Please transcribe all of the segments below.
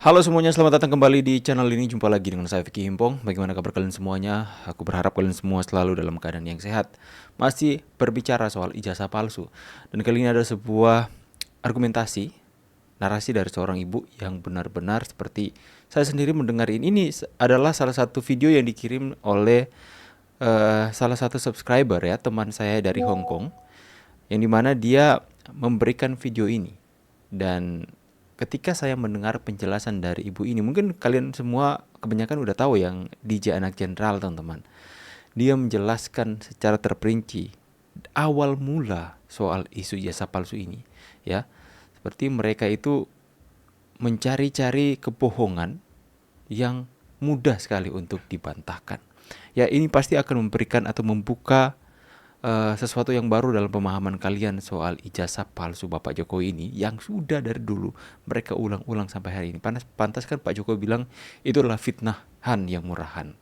Halo semuanya, selamat datang kembali di channel ini. Jumpa lagi dengan saya Vicky Himpong. Bagaimana kabar kalian semuanya? Aku berharap kalian semua selalu dalam keadaan yang sehat. Masih berbicara soal ijazah palsu. Dan kali ini ada sebuah argumentasi, narasi dari seorang ibu yang benar-benar seperti saya sendiri mendengar ini. Ini adalah salah satu video yang dikirim oleh salah satu subscriber ya, teman saya dari Hong Kong, yang dimana dia memberikan video ini. Dan ketika saya mendengar penjelasan dari ibu ini, mungkin kalian semua kebanyakan udah tahu yang DJ Anak Jenderal, teman-teman. Dia menjelaskan secara terperinci awal mula soal isu jasa palsu ini, ya. Seperti mereka itu mencari-cari kebohongan yang mudah sekali untuk dibantahkan. Ya, ini pasti akan memberikan atau membuka sesuatu yang baru dalam pemahaman kalian soal ijazah palsu Bapak Jokowi ini yang sudah dari dulu mereka ulang-ulang sampai hari ini. Pantas kan Pak Jokowi bilang itu adalah fitnahan yang murahan.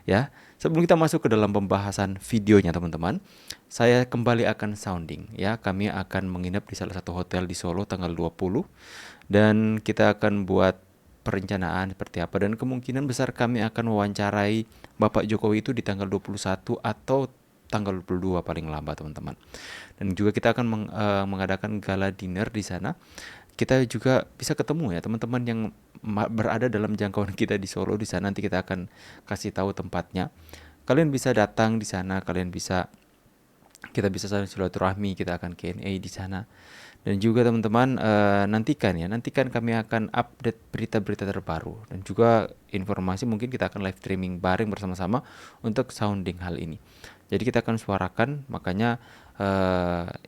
Ya, sebelum kita masuk ke dalam pembahasan videonya teman-teman, saya kembali akan sounding ya. Kami akan menginap di salah satu hotel di Solo tanggal 20 dan kita akan buat perencanaan seperti apa, dan kemungkinan besar kami akan mewawancarai Bapak Jokowi itu di tanggal 21 atau tanggal 22 paling lambat, teman-teman. Dan juga kita akan mengadakan gala dinner di sana. Kita juga bisa ketemu ya teman-teman yang berada dalam jangkauan kita di Solo di sana. Nanti kita akan kasih tahu tempatnya. Kalian bisa datang di sana, kita bisa saling silaturahmi, kita akan Q&A di sana. Dan juga teman-teman nantikan kami akan update berita-berita terbaru dan juga informasi. Mungkin kita akan live streaming bareng bersama-sama untuk sounding hal ini. Jadi kita akan suarakan, makanya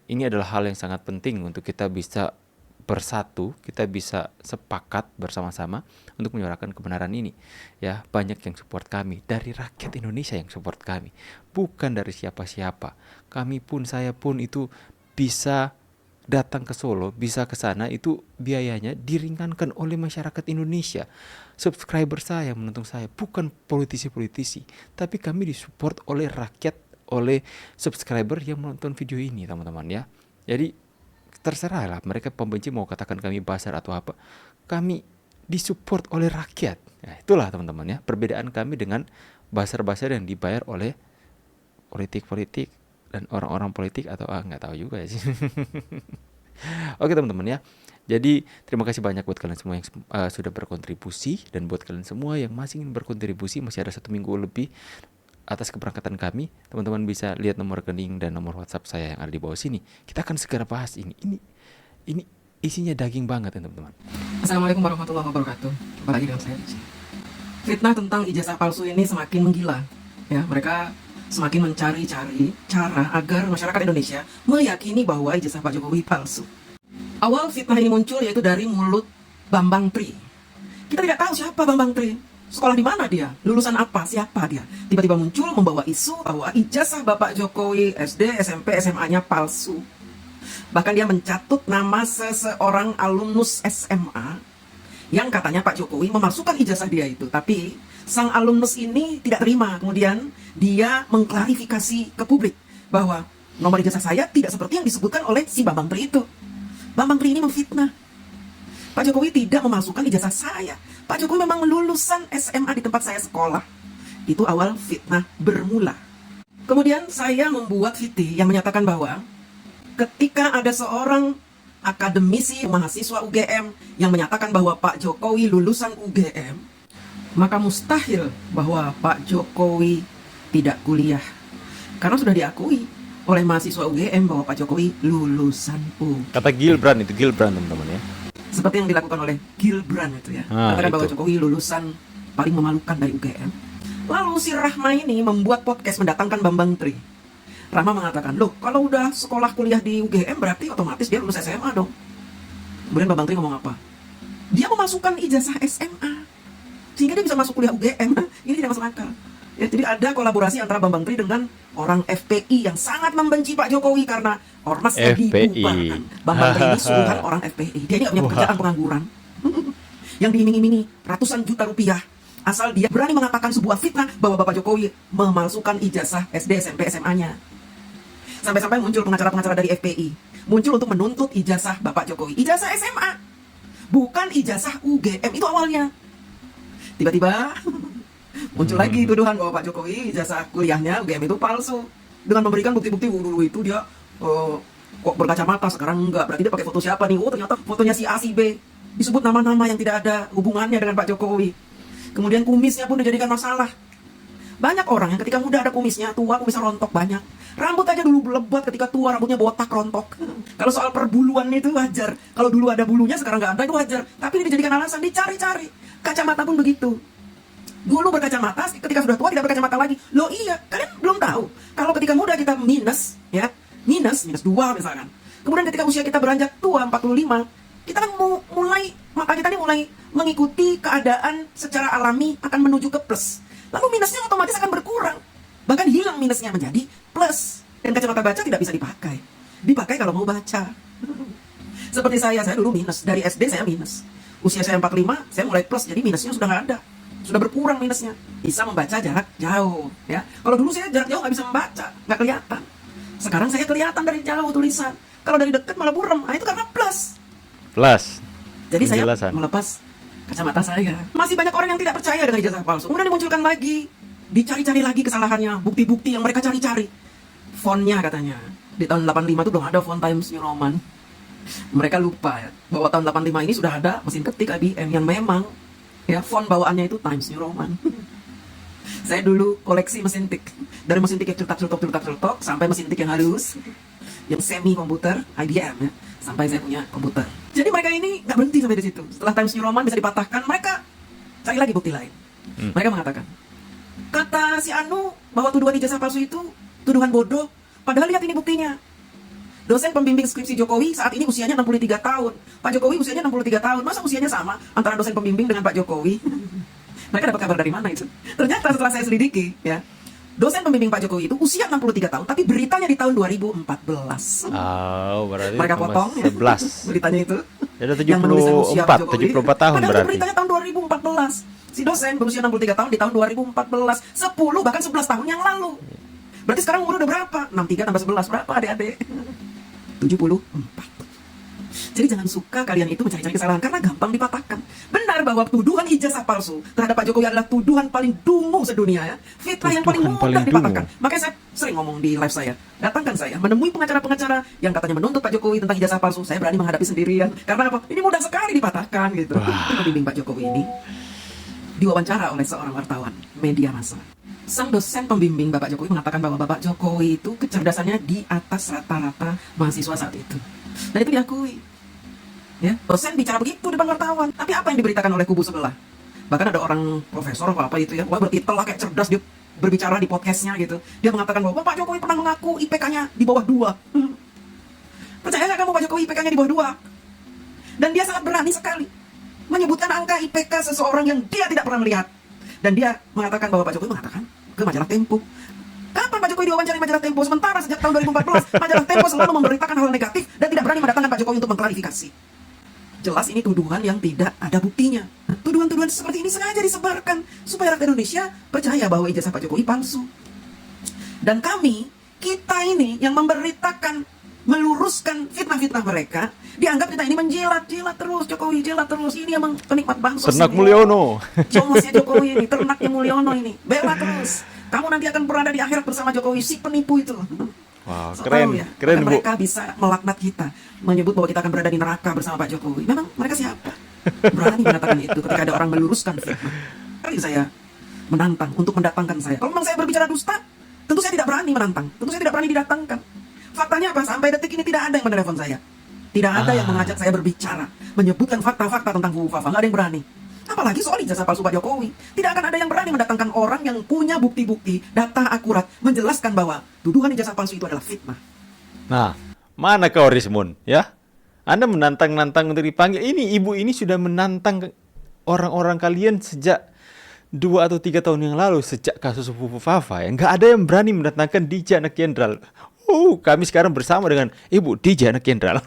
ini adalah hal yang sangat penting untuk kita bisa bersatu, kita bisa sepakat bersama-sama untuk menyuarakan kebenaran ini. Ya, banyak yang support kami, dari rakyat Indonesia yang support kami, bukan dari siapa-siapa. Kami pun, saya pun itu bisa datang ke Solo, bisa ke sana, itu biayanya diringankan oleh masyarakat Indonesia. Subscriber saya, menonton saya, bukan politisi-politisi, tapi kami disupport oleh rakyat, oleh subscriber yang menonton video ini, teman-teman ya. Jadi terserah lah mereka pembenci mau katakan kami basar atau apa, kami disupport oleh rakyat. Ya, itulah teman-teman ya, perbedaan kami dengan basar-basar yang dibayar oleh politik-politik dan orang-orang politik atau nggak tahu juga ya sih. Oke teman-teman ya. Jadi terima kasih banyak buat kalian semua yang sudah berkontribusi, dan buat kalian semua yang masih ingin berkontribusi, masih ada 1 minggu lebih atas keberangkatan kami. Teman-teman bisa lihat nomor rekening dan nomor WhatsApp saya yang ada di bawah sini. Kita akan segera bahas ini. Ini isinya daging banget ya teman-teman. Assalamualaikum warahmatullahi wabarakatuh. Apalagi dengan saya. Fitnah tentang ijazah palsu ini semakin menggila. Ya, mereka semakin mencari-cari cara agar masyarakat Indonesia meyakini bahwa ijazah Pak Jokowi palsu. Awal fitnah ini muncul yaitu dari mulut Bambang Tri. Kita tidak tahu siapa Bambang Tri. Sekolah di mana dia? Lulusan apa? Siapa dia? Tiba-tiba muncul membawa isu bahwa ijazah Bapak Jokowi SD, SMP, SMA-nya palsu. Bahkan dia mencatut nama seseorang alumnus SMA yang katanya Pak Jokowi memasukkan ijazah dia itu. Tapi sang alumnus ini tidak terima. Kemudian dia mengklarifikasi ke publik bahwa nomor ijazah saya tidak seperti yang disebutkan oleh si Bambang Tri itu. Bambang Tri ini memfitnah. Pak Jokowi tidak memasukkan ijazah saya. Pak Jokowi memang lulusan SMA di tempat saya sekolah. Itu awal fitnah bermula. Kemudian saya membuat VT yang menyatakan bahwa ketika ada seorang akademisi mahasiswa UGM yang menyatakan bahwa Pak Jokowi lulusan UGM, maka mustahil bahwa Pak Jokowi tidak kuliah. Karena sudah diakui oleh mahasiswa UGM bahwa Pak Jokowi lulusan UGM. Kata Gilbran teman-teman ya. Seperti yang dilakukan oleh Gilbran itu ya. Katakan bahwa Jokowi lulusan paling memalukan dari UGM. Lalu si Rahma ini membuat podcast mendatangkan Bambang Tri. Rahma mengatakan, loh kalau udah sekolah kuliah di UGM berarti otomatis dia lulus SMA dong. Kemudian Bambang Tri ngomong apa? Dia memasukkan ijazah SMA sehingga dia bisa masuk kuliah UGM. Ini tidak masuk akal. Ya, jadi ada kolaborasi antara Bambang Tri dengan orang FPI yang sangat membenci Pak Jokowi karena Ormas dibubarkan. Bambang Tri ini sungguhan orang FPI. Dia ini gak punya pekerjaan, pengangguran. Yang diiming-imingi ratusan juta rupiah asal dia berani mengatakan sebuah fitnah bahwa Bapak Jokowi memalsukan ijazah SD, SMP, SMA-nya. Sampai-sampai muncul pengacara-pengacara dari FPI muncul untuk menuntut ijazah Bapak Jokowi, ijazah SMA. bukan ijazah UGM itu awalnya. Tiba-tiba muncul lagi tuduhan bahwa Pak Jokowi ijazah kuliahnya UGM itu palsu dengan memberikan bukti-bukti. Dulu itu dia kok berkacamata, sekarang enggak. Berarti dia pakai foto siapa nih? Oh, ternyata fotonya si A si B. Disebut nama-nama yang tidak ada hubungannya dengan Pak Jokowi. Kemudian kumisnya pun dijadikan masalah. Banyak orang yang ketika muda ada kumisnya, tua kumisnya rontok banyak. Rambut aja dulu lebat, ketika tua rambutnya botak rontok. Kalau soal perbuluan itu wajar. Kalau dulu ada bulunya, sekarang nggak ada, itu wajar. Tapi ini dijadikan alasan, dicari-cari. Kacamata pun begitu. Dulu berkacamata, ketika sudah tua tidak berkacamata lagi. Loh iya, kalian belum tahu. Kalau ketika muda kita minus 2 misalkan. Kemudian ketika usia kita beranjak tua, 45, kita kan mata kita ini mulai mengikuti keadaan secara alami akan menuju ke plus. Lalu minusnya otomatis akan berkurang. Bahkan hilang minusnya menjadi plus. Dan kacamata baca tidak bisa dipakai. Dipakai kalau mau baca. Seperti saya dulu minus. Dari SD saya minus. Usia saya 45, saya mulai plus. Jadi minusnya sudah nggak ada. Sudah berkurang minusnya. Bisa membaca jarak jauh. Ya. Kalau dulu saya jarak jauh nggak bisa membaca. Nggak kelihatan. Sekarang saya kelihatan dari jauh tulisan. Kalau dari dekat malah buram. Nah, itu karena plus. Jadi saya melepas kacamata saya. Masih banyak orang yang tidak percaya dengan ijazah palsu. Kemudian dimunculkan lagi, dicari-cari lagi kesalahannya, bukti-bukti yang mereka cari-cari. Fontnya katanya di tahun 85 itu belum ada font Times New Roman. Mereka lupa ya, bahwa tahun 85 ini sudah ada mesin ketik IBM yang memang ya font bawaannya itu Times New Roman. Saya dulu koleksi mesin tik. Dari mesin tik yang celutak sampai mesin tik yang halus, yang semi komputer IBM ya, sampai saya punya komputer. Jadi mereka ini nggak berhenti sampai di situ. Setelah Times New Roman bisa dipatahkan, mereka cari lagi bukti lain. Mereka mengatakan, kata si Anu bahwa tuduhan ijazah palsu itu tuduhan bodoh. Padahal lihat ini buktinya. Dosen pembimbing skripsi Jokowi saat ini usianya 63 tahun. Pak Jokowi usianya 63 tahun. Masa usianya sama antara dosen pembimbing dengan Pak Jokowi? Mereka dapat kabar dari mana itu? Ternyata setelah saya selidiki, ya, dosen pembimbing Pak Jokowi itu usia 63 tahun, tapi beritanya di tahun 2014. Oh, berarti mereka potong 11. Ya, beritanya itu. Ada 74 tahun Padahal berarti. beritanya tahun 2014. Si dosen berusia 63 tahun di tahun 2014. 10 bahkan 11 tahun yang lalu. Berarti sekarang umur udah berapa? 63 tambah 11 berapa adik-adik? 74. Jadi jangan suka kalian itu mencari-cari kesalahan karena gampang dipatahkan. Benar bahwa tuduhan ijazah palsu terhadap Pak Jokowi adalah tuduhan paling dungu sedunia ya. Fitnah yang paling mudah dipatahkan. Makanya saya sering ngomong di live saya, datangkan saya menemui pengacara-pengacara yang katanya menuntut Pak Jokowi tentang ijazah palsu. Saya berani menghadapi sendirian. Karena apa? Ini mudah sekali dipatahkan gitu. Pembimbing Pak Jokowi ini diwawancara oleh seorang wartawan media massa. Sang dosen pembimbing Bapak Jokowi mengatakan bahwa Bapak Jokowi itu kecerdasannya di atas rata-rata mahasiswa saat itu. Dan itu diakui. Ya, dosen bicara begitu depan wartawan. Tapi apa yang diberitakan oleh kubu sebelah? Bahkan ada orang profesor apa itu ya, wah bertitel lah kayak cerdas, dia berbicara di podcastnya gitu. Dia mengatakan bahwa Pak Jokowi pernah mengaku IPK-nya di bawah 2. Percaya nggak kamu Pak Jokowi IPK-nya di bawah 2? Dan dia sangat berani sekali menyebutkan angka IPK seseorang yang dia tidak pernah melihat. Dan dia mengatakan bahwa Pak Jokowi mengatakan ke majalah Tempo. Kapan Pak Jokowi diwawancari majalah Tempo? Sementara sejak tahun 2014 majalah Tempo selalu memberitakan hal negatif dan tidak berani mendatangkan Pak Jokowi untuk mengklarifikasi. Jelas ini tuduhan yang tidak ada buktinya. Tuduhan-tuduhan seperti ini sengaja disebarkan supaya rakyat Indonesia percaya bahwa ijazah Pak Jokowi palsu. Dan kita ini yang memberitakan, meluruskan fitnah-fitnah mereka, dianggap kita ini menjilat terus Jokowi, jilat terus. Ini emang penikmat bansos. Ternak Mulyono. Comosnya Jokowi ini, ternaknya Mulyono ini. Bela terus. Kamu nanti akan berada di akhirat bersama Jokowi, si penipu itu. Wow, So, keren, ya, keren Bu. mereka bisa melaknat kita, menyebut bahwa kita akan berada di neraka bersama Pak Jokowi. Memang mereka siapa? Berani mengatakan itu ketika ada orang meluruskan fitnah. Kali saya menantang untuk mendatangkan saya. Kalau memang saya berbicara dusta, tentu saya tidak berani menantang. Tentu saya tidak berani didatangkan. Faktanya apa? Sampai detik ini tidak ada yang menelepon saya. Tidak ada yang mengajak saya berbicara, menyebutkan fakta-fakta tentang Bu Fafa. Nggak ada yang berani. Apalagi soal ijazah palsu Pak Jokowi. Tidak akan ada yang berani mendatangkan orang yang punya bukti-bukti, data akurat, menjelaskan bahwa tuduhan ijazah palsu itu adalah fitnah. Nah, mana kau Rismun, ya? Anda menantang-nantang untuk dipanggil. Ini ibu ini sudah menantang orang-orang kalian sejak 2 atau 3 tahun yang lalu, sejak kasus Bu Fafa. Ya. Nggak ada yang berani mendatangkan DJ Anak Jenderal. Kami sekarang bersama dengan Ibu DJ Anak Jenderal.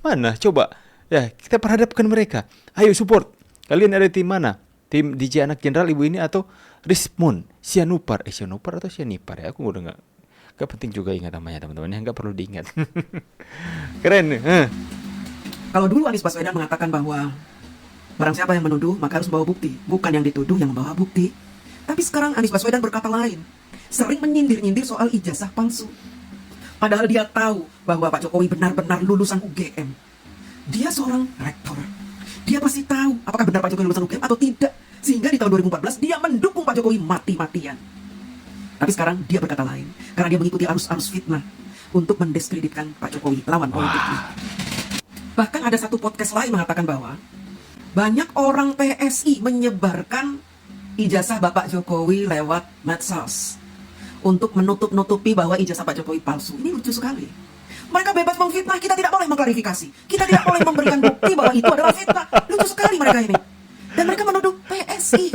Mana? Coba. Ya, kita perhadapkan mereka. Ayo support. Kalian ada tim mana? Tim DJ Anak Jenderal ibu ini atau Rismun, Sianupar atau Sianipar ya? Aku udah nggak penting juga ingat namanya teman-teman. Nggak perlu diingat. Keren. Kalau dulu Anies Baswedan mengatakan bahwa barang siapa yang menuduh maka harus membawa bukti, bukan yang dituduh yang membawa bukti. Tapi sekarang Anies Baswedan berkata lain, sering menyindir-nyindir soal ijazah palsu. Padahal dia tahu bahwa Pak Jokowi benar-benar lulusan UGM. Dia seorang rektor. Dia pasti tahu apakah benar Pak Jokowi lulusan UGM atau tidak. Sehingga di tahun 2014 dia mendukung Pak Jokowi mati-matian. Tapi sekarang dia berkata lain, karena dia mengikuti arus-arus fitnah untuk mendiskreditkan Pak Jokowi, lawan politiknya. Bahkan ada satu podcast lain mengatakan bahwa banyak orang PSI menyebarkan ijazah Bapak Jokowi lewat medsos untuk menutup-nutupi bahwa ijazah Pak Jokowi palsu. Ini lucu sekali. Mereka bebas memfitnah, kita tidak boleh mengklarifikasi. Kita tidak boleh memberikan bukti bahwa itu adalah fitnah. Lucu sekali mereka ini. Dan mereka menuduh PSI.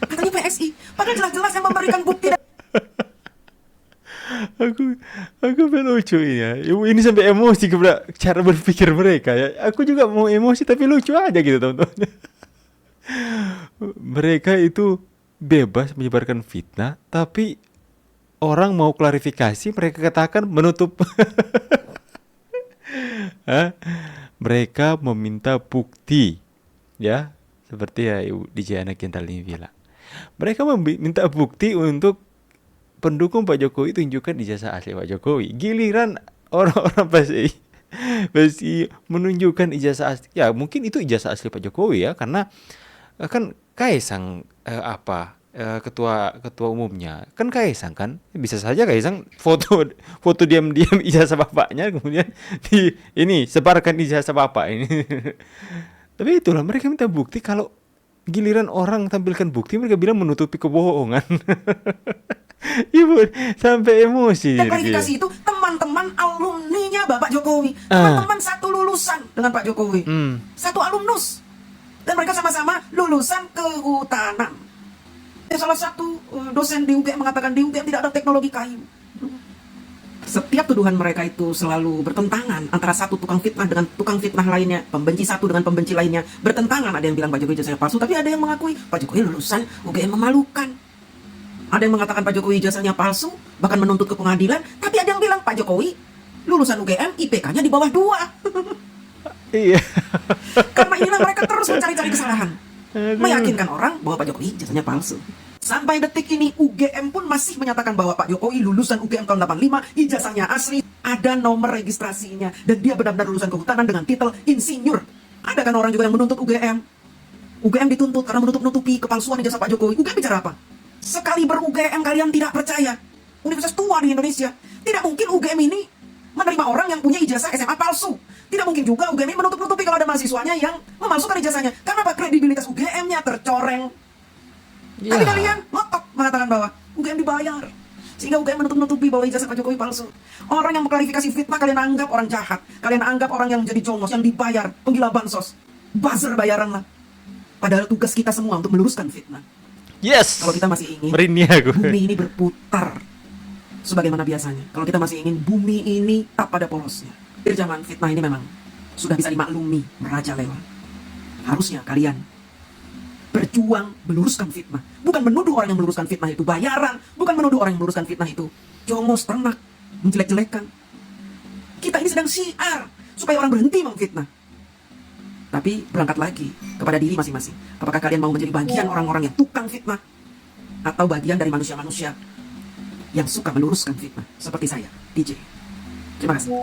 Katanya PSI. Padahal jelas-jelas yang memberikan bukti. Aku lucu ini ya. Ini sampai emosi kepada cara berpikir mereka ya. Aku juga mau emosi tapi lucu aja gitu teman-teman. Mereka itu bebas menyebarkan fitnah, tapi orang mau klarifikasi mereka katakan menutup. Mereka meminta bukti, ya, seperti ya Ibu DJ Anak Jenderal ini bilang. Mereka meminta bukti untuk pendukung Pak Jokowi tunjukkan ijazah asli Pak Jokowi. Giliran orang-orang pasti menunjukkan ijazah asli. Ya mungkin itu ijazah asli Pak Jokowi ya, karena kan Kaisang ketua umumnya kan Kaisang kan, bisa saja Kaisang foto diam-diam ijazah bapaknya kemudian ini sebarkan ijazah bapak ini. Tapi itulah mereka minta bukti, kalau giliran orang tampilkan bukti mereka bilang menutupi kebohongan. Ibu sampai emosi. Dan klarifikasi itu teman-teman alumninya Bapak Jokowi, teman-teman satu lulusan dengan Pak Jokowi, satu alumnus, dan mereka sama-sama lulusan kehutanan. Salah satu dosen di UGM mengatakan di UGM tidak ada teknologi kayu. Setiap tuduhan mereka itu selalu bertentangan antara satu tukang fitnah dengan tukang fitnah lainnya, pembenci satu dengan pembenci lainnya, bertentangan. Ada yang bilang Pak Jokowi ijazahnya palsu, tapi ada yang mengakui Pak Jokowi lulusan UGM memalukan. Ada yang mengatakan Pak Jokowi ijazahnya palsu, bahkan menuntut ke pengadilan, tapi ada yang bilang Pak Jokowi lulusan UGM IPK-nya di bawah 2. Iya. Karena inilah mereka terus mencari-cari kesalahan, meyakinkan orang bahwa Pak Jokowi ijazahnya palsu. Sampai detik ini UGM pun masih menyatakan bahwa Pak Jokowi lulusan UGM tahun 85, ijazahnya asli, ada nomor registrasinya, dan dia benar-benar lulusan kehutanan dengan titel insinyur. Ada kan orang juga yang menuntut UGM. UGM dituntut karena menutup-nutupi kepalsuan ijazah Pak Jokowi. UGM bicara apa? Sekali ber-UGM kalian tidak percaya. Universitas tua di Indonesia. Tidak mungkin UGM ini menerima orang yang punya ijazah SMA palsu. Tidak mungkin juga UGM ini menutup-nutupi kalau ada mahasiswanya yang memalsukan ijazahnya. Karena apa? Kredibilitas UGM-nya tercoreng. Ya. Tapi kalian ngotot mengatakan bahwa UGM dibayar, sehingga UGM menutup-nutupi bahwa ijazah Pak Jokowi palsu. Orang yang mengklarifikasi fitnah kalian anggap orang jahat. Kalian anggap orang yang jadi jongos, yang dibayar, penggila bansos, buzzer bayaran lah. Padahal tugas kita semua untuk meluruskan fitnah. Yes. Kalau kita masih ingin bumi ini berputar sebagaimana biasanya, kalau kita masih ingin bumi ini tak pada polosnya, di zaman fitnah ini memang sudah bisa dimaklumi merajalela. Harusnya kalian berjuang meluruskan fitnah, bukan menuduh orang yang meluruskan fitnah itu bayaran, bukan menuduh orang yang meluruskan fitnah itu jongos, ternak, menjelek-jelekan. Kita ini sedang syiar supaya orang berhenti memfitnah. Tapi berangkat lagi kepada diri masing-masing. Apakah kalian mau menjadi bagian orang-orang yang tukang fitnah, atau bagian dari manusia-manusia yang suka meluruskan fitnah seperti saya, DJ. Terima kasih.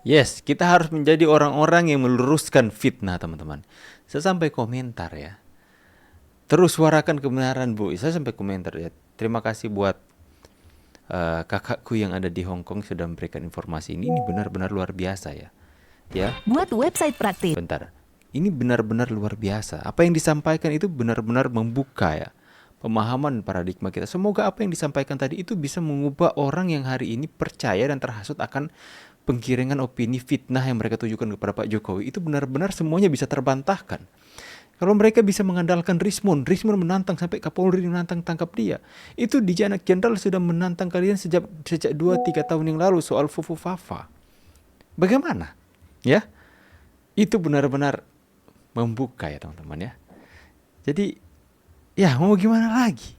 Yes, kita harus menjadi orang-orang yang meluruskan fitnah, teman-teman. Saya sampai komentar ya. Terus suarakan kebenaran, Bu. Saya sampai komentar ya. Terima kasih buat kakakku yang ada di Hong Kong sudah memberikan informasi ini. Ini benar-benar luar biasa ya. Ya. Buat website praktis. Bentar. Ini benar-benar luar biasa. Apa yang disampaikan itu benar-benar membuka ya pemahaman paradigma kita. Semoga apa yang disampaikan tadi itu bisa mengubah orang yang hari ini percaya dan terhasut akan penggiringan opini fitnah yang mereka tujukan kepada Pak Jokowi. Itu benar-benar semuanya bisa terbantahkan. Kalau mereka bisa mengandalkan Rismon menantang sampai Kapolri menantang tangkap dia. Itu DJ Anak Jenderal sudah menantang kalian sejak 2-3 tahun yang lalu soal Fufu Fafa. Bagaimana? Ya, itu benar-benar membuka ya teman-teman ya. Jadi ya mau gimana lagi?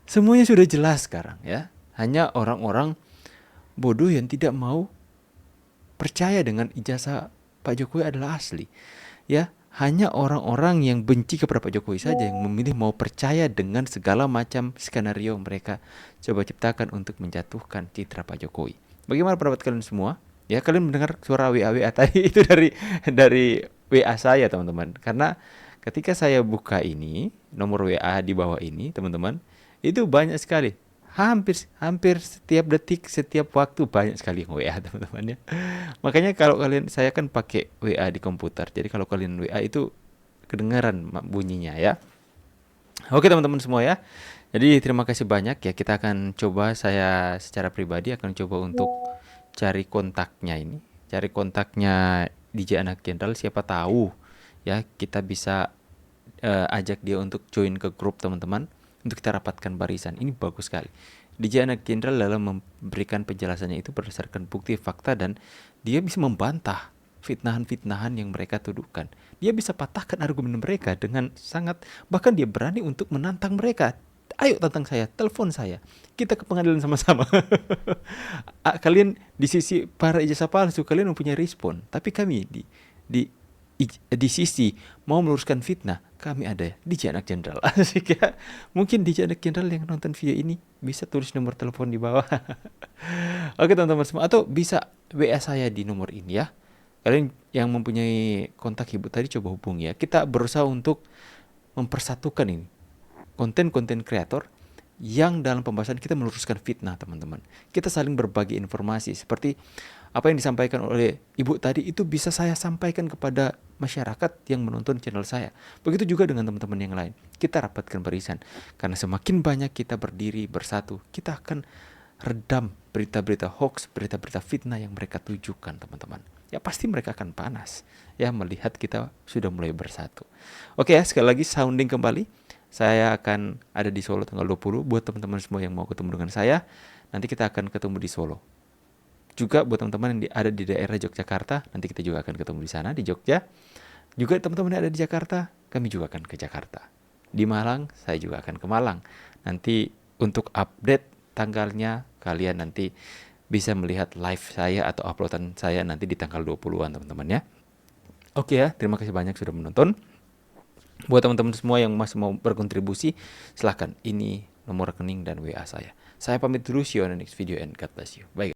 Semuanya sudah jelas sekarang ya. Hanya orang-orang bodoh yang tidak mau percaya dengan ijazah Pak Jokowi adalah asli. Ya, hanya orang-orang yang benci kepada Pak Jokowi saja yang memilih mau percaya dengan segala macam skenario mereka coba ciptakan untuk menjatuhkan citra Pak Jokowi. Bagaimana pendapat kalian semua? Ya, kalian mendengar suara WA tadi itu dari WA saya, teman-teman. Karena ketika saya buka ini, nomor WA di bawah ini, teman-teman, itu banyak sekali. Hampir setiap detik, setiap waktu banyak sekali yang WA, teman-teman ya. Makanya kalau kalian, saya kan pakai WA di komputer. Jadi kalau kalian WA itu kedengaran bunyinya ya. Oke teman-teman semua ya. Jadi terima kasih banyak ya. Kita akan coba, saya secara pribadi akan coba untuk cari kontaknya ini. Cari kontaknya DJ Anak Jenderal, siapa tahu ya kita bisa ajak dia untuk join ke grup teman-teman untuk kita rapatkan barisan. Ini bagus sekali. DJ Anak Jenderal dalam memberikan penjelasannya itu berdasarkan bukti fakta dan dia bisa membantah fitnahan-fitnahan yang mereka tuduhkan. Dia bisa patahkan argumen mereka dengan sangat, bahkan dia berani untuk menantang mereka. Ayo tantang saya, telepon saya, kita ke pengadilan sama-sama. Kalian di sisi para ijazah palsu, kalian mempunyai respon, tapi kami di di sisi mau meluruskan fitnah, kami ada di Anak Jenderal. Asik ya. Mungkin di Anak Jenderal yang nonton video ini bisa tulis nomor telepon di bawah. Oke teman-teman semua, atau bisa WA saya di nomor ini ya. Kalian yang mempunyai kontak ibu tadi coba hubungi ya. Kita berusaha untuk mempersatukan ini konten-konten kreator yang dalam pembahasan kita meluruskan fitnah, teman-teman. Kita saling berbagi informasi seperti apa yang disampaikan oleh ibu tadi, itu bisa saya sampaikan kepada masyarakat yang menonton channel saya. Begitu juga dengan teman-teman yang lain. Kita rapatkan barisan. Karena semakin banyak kita berdiri bersatu, kita akan redam berita-berita hoax, berita-berita fitnah yang mereka tujukan, teman-teman. Ya pasti mereka akan panas ya melihat kita sudah mulai bersatu. Oke ya, sekali lagi sounding kembali. Saya akan ada di Solo tanggal 20. Buat teman-teman semua yang mau ketemu dengan saya, nanti kita akan ketemu di Solo. Juga buat teman-teman yang ada di daerah Yogyakarta, nanti kita juga akan ketemu di sana, di Jogja. Juga teman-teman yang ada di Jakarta, kami juga akan ke Jakarta. Di Malang, saya juga akan ke Malang. Nanti untuk update tanggalnya, kalian nanti bisa melihat live saya atau uploadan saya nanti di tanggal 20-an, teman-teman ya. Oke ya, terima kasih banyak sudah menonton. Buat teman-teman semua yang masih mau berkontribusi, silahkan, ini nomor rekening dan WA saya. Saya pamit dulu, see you on the next video and God bless you. Bye.